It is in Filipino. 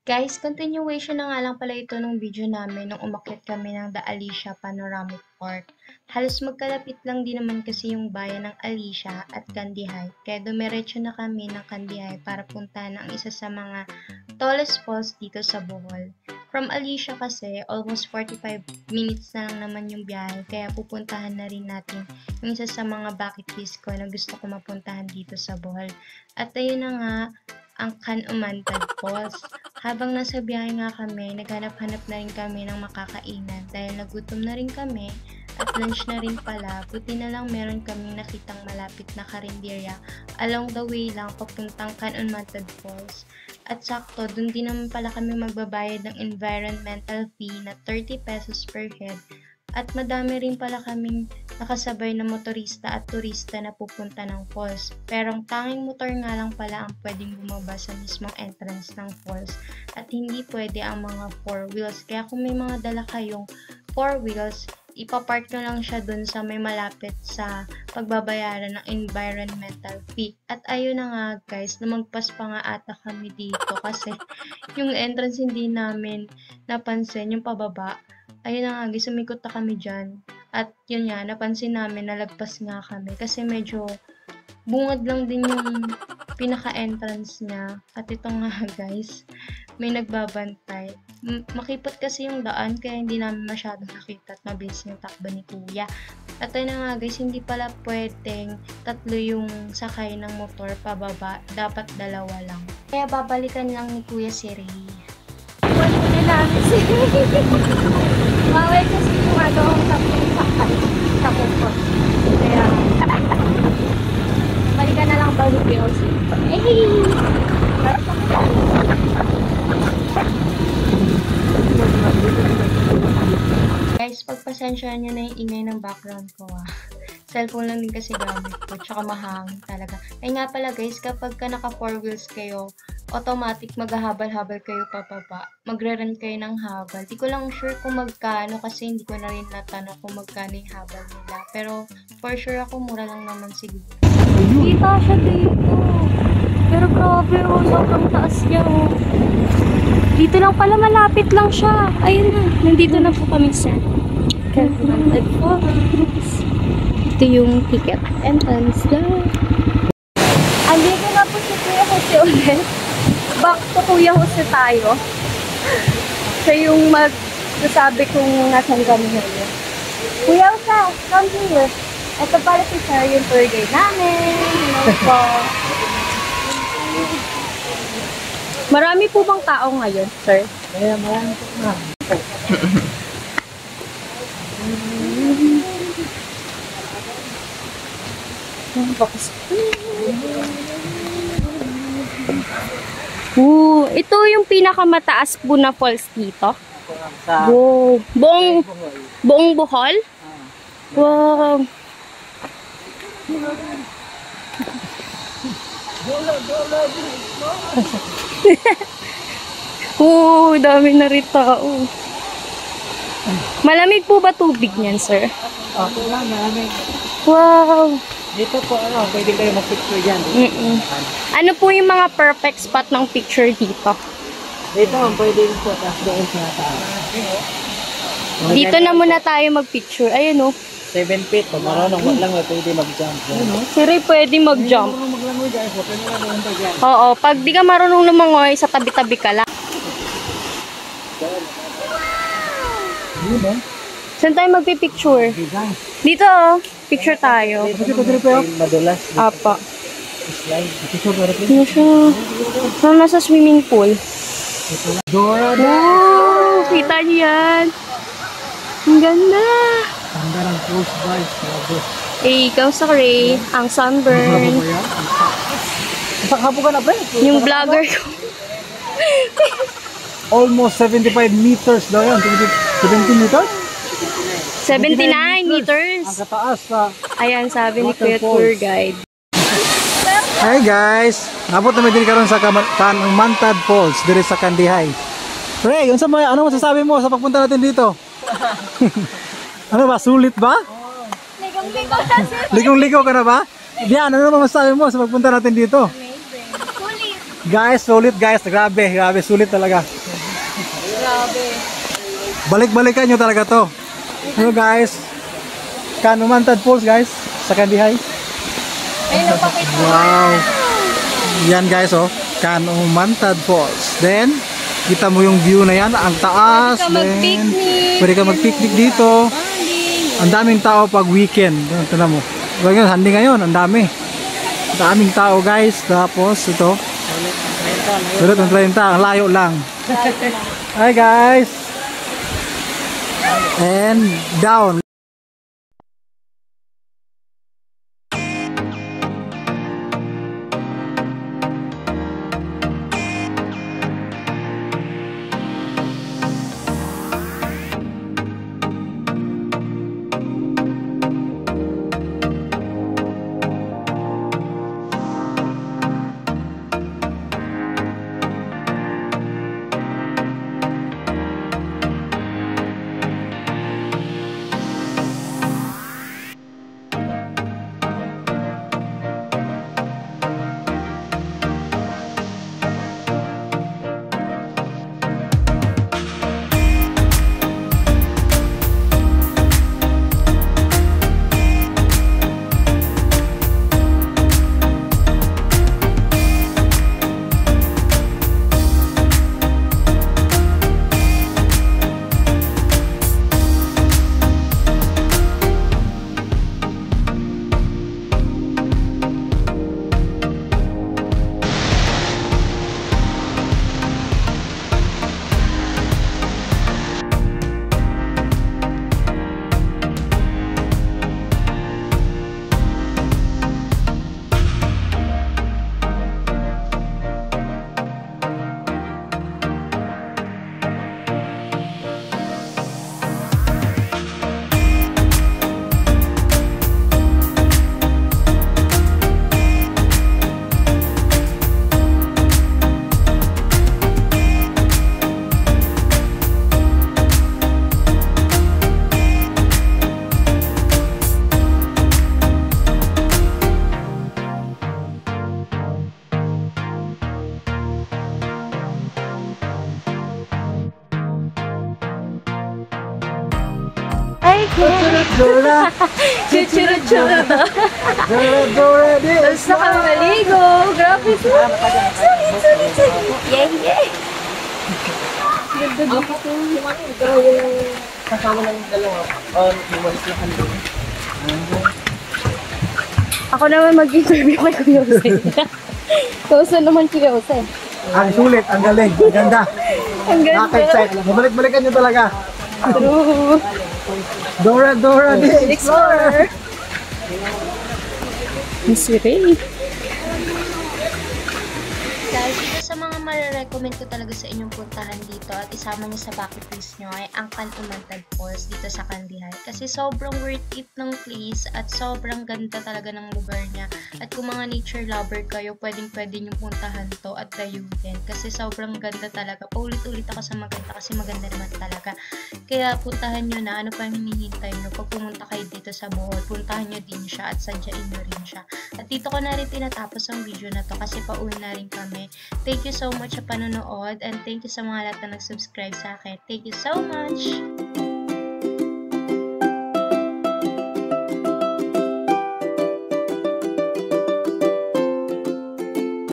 Guys, continuation na nga lang pala ito ng video namin nung umakyat kami ng The Alicia Panoramic Park. Halos magkalapit lang din naman kasi yung bayan ng Alicia at Kandihay, kaya dumiretso na kami ng Kandihay para puntahan ang isa sa mga tallest falls dito sa Bohol. From Alicia kasi, almost 45 minutes na lang naman yung biyahe, kaya pupuntahan na rin natin yung isa sa mga bucket list ko na gusto ko mapuntahan dito sa Bohol. At ayun na nga, ang Can-Umantad Falls. Habang nasa biyahe nga kami, naghanap-hanap na rin kami ng makakainan dahil nagutom na rin kami at lunch na rin pala. Buti na lang meron kaming nakitang malapit na karinderya along the way lang papuntang Can-Umantad Falls. At sakto, dun din naman pala kami magbabayad ng environmental fee na 30 pesos per head. At madami rin pala kaming nakasabay na motorista at turista na pupunta ng falls. Pero ang tanging motor nga lang pala ang pwedeng bumaba sa mismong entrance ng falls. At hindi pwede ang mga 4 wheels. Kaya kung may mga dala kayong 4 wheels, ipapark nyo lang siya dun sa may malapit sa pagbabayaran ng environmental fee. At ayun na nga guys, lumagpas pa nga ata kami dito kasi yung entrance hindi namin napansin, yung pababa. Ayun na nga guys, umikot na kami dyan. At yun nga, napansin namin, nalagpas nga kami. Kasi medyo bungad lang din yung pinaka-entrance niya. At ito nga guys, may nagbabantay. Makipot kasi yung daan, kaya hindi namin masyadong nakita at mabilis yung takbo ni Kuya. At ayun na nga guys, hindi pala pwedeng tatlo yung sakay ng motor pababa. Dapat dalawa lang. Kaya babalikan lang ni Kuya si Ray. Bawal kasi yung sakay sa kupot. Kaya, balikan na lang balik yung Guys, pagpasensyahan nyo na yung ingay ng background ko Cellphone lang din kasi gamit ko, tsaka mahangin talaga. Ay nga pala guys, kapag ka naka 4 wheels kayo, automatic maghahabal-habal kayo pababa. Magre-run kayo ng habal. Di ko lang sure kung magkano kasi hindi ko na rin natanong kung magkano yung habal nila. Pero for sure ako, mura lang naman siguro. Kita siya dito. Pero grabe sobrang taas niya Dito lang pala, malapit lang siya. Ayun na, nandito na po kami sa Can-Umantad Falls. Ito yung ticket entrance lang. Andito na po si Kuya Jose ulit. Back to Kuya Jose tayo. Siya yung magsasabi kung nasan kami ngayon. Kuya Jose, come here. Ito pala si Sir, yung tour guide namin. Hello po. Marami po bang tao ngayon, sir? Kaya marami po na. Ito yung pinakamataas po na falls dito. Wow. Buong Bohol? Wow. Dami na rin tao. Malamig po ba tubig niyan, sir? Okay lang, malamig. Wow. Dito po, pwede kayo mag-picture dyan. Ano po yung mga perfect spot ng picture dito? Dito, pwede po, tapos doon sa taas. Dito na muna tayo mag-picture. Ayun 7 feet, pag marunong lang, pwede mag-jump. Si Ray pwede mag-jump. Marunong maglangoy guys, pwede lang pa dyan. Oo, pag di ka marunong lumangoy, sa tabi-tabi ka lang. Saan tayo magpipicture? Dito picture tayo. Madulas. Apa. Slide. Ano siya? Nasa swimming pool. Wow! Kita niyo yan. Ang ganda. Ganda ng close by. Ikaw sa Ray, ang sunburn. Sakhapo ka na ba? Yung vlogger ko. Almost 75 meters daw yan. 70 meters? 79 meters. Ang kataas sa... Ayan, sabi ni Kuya Tour Guide. Hi guys! Nabot namin din karon sa Can-Umantad Falls diri sa Kandihay. Ray, ano masasabi mo sa pagpunta natin dito? Ano ba? Sulit ba? Ligong-ligaw na sir. Ligong-ligaw ka na ba? Diyan, ano masasabi mo sa pagpunta natin dito? Amazing. Sulit. Guys, sulit guys. Grabe, sulit talaga. Grabe. Balik-balikan nyo talaga to. Ano guys? Umantad Falls guys. Sa Kandihay. Ayun, napakita. Wow. Yan guys oh. Umantad Falls. Then, kita mo yung view na yan. Ang taas. Pwede ka mag-picnic dito. Ang daming tao pag weekend. Tignan mo. Handi ngayon. Ang dami. Ang daming tao guys. Tapos ito. Sulit ng 30. Ang layo lang. Hi guys. And down. Dora, Chuchura-chura. Dora, Tapos na kami maligo. Grabe. Sulit. Yay, yay. Ganda dito. Kasama ng dalawa. Iwalis na kami. Ako naman mag-interview kay Kuya Jose. Kausa naman Kuya Jose. ang sulit, ang galing, ang ganda. Ang ganda. Nakaka-excite. Mabalik-balikan nyo talaga. True. Dora the Explorer. Miss Ray. Guys, isa sa mga marirecommend ko talaga sa inyong puntahan dito at isama niyo sa bucket list nyo ay ang Umantad Falls dito sa Kandihay. Kasi sobrang worth it ng place at sobrang ganda talaga ng lugar niya. At kung mga nature lover kayo, pwede nyo puntahan to at dayuhin. Kasi sobrang ganda talaga. Paulit-ulit ako sa maganda kasi maganda naman talaga. Kaya puntahan nyo na, ano pa yung hinihintay nyo. Pag pumunta kayo dito sa Bohol, puntahan nyo din siya at sadyain nyo rin siya. At dito ko na rin tinatapos ang video na to kasi pauwi na rin kami. Thank you so much sa panonood and thank you sa mga lahat na nag-subscribe sa akin. Thank you so much!